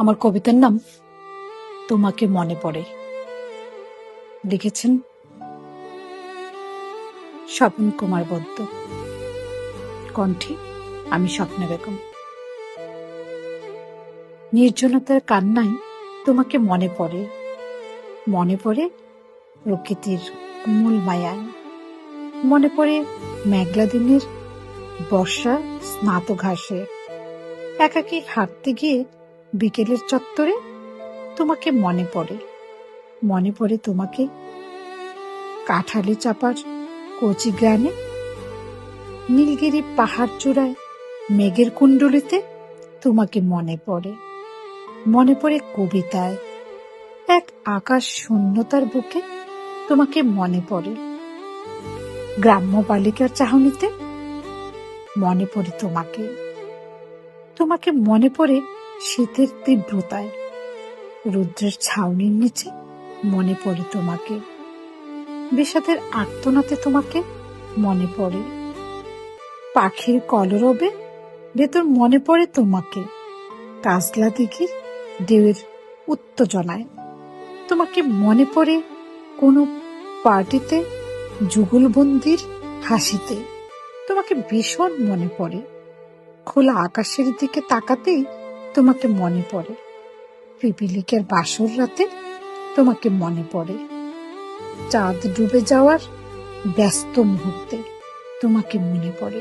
আমার কবিতার নাম তোমাকে মনে পড়ে। লিখেছেন স্বপন কুমার বৈদ্য, কণ্ঠে আমি স্বপ্না বেগম। নির্জনতার কান্নায় তোমাকে মনে পড়ে, মনে পড়ে প্রকৃতির মূল মায়ায়, মনে পড়ে মেঘলা দিনের বর্ষা স্নাত ঘাসে, একাকী হাঁটতে গিয়ে বিকেলের চত্বরে তোমাকে মনে পড়ে, মনে পড়ে তোমাকে কাঁঠালি চাপার কচি গ্রানে, নীলগিরি পাহাড় চূড়ায় মেঘের কুণ্ডলিতে তোমাকে মনে পড়ে, মনে পড়ে কবিতায় এক আকাশ শূন্যতার বুকে তোমাকে মনে পড়ে, গ্রাম্য বালিকার চাহনিতে মনে পড়ে তোমাকে, তোমাকে মনে পড়ে শীতের তীব্রতায়, রুদ্রের ছাউনির নিচে মনে পড়ে তোমাকে, বিষাদের আর্তনাতে তোমাকে মনে পড়ে, পাখির কলরবে ভেতর মনে পড়ে তোমাকে, কাজলা দিঘির ঢেউয়ের উত্তেজনায় তোমাকে মনে পড়ে কোনো পার্টিতে যুগলবন্দির হাসিতে তোমাকে ভীষণ মনে পড়ে, খোলা আকাশের দিকে তাকাতেই তোমাকে মনে পড়ে, পিপিলিকের বাসর রাতে তোমাকে মনে পড়ে, চাঁদ ডুবে যাওয়ার ব্যস্ত মুহূর্তে তোমাকে মনে পড়ে।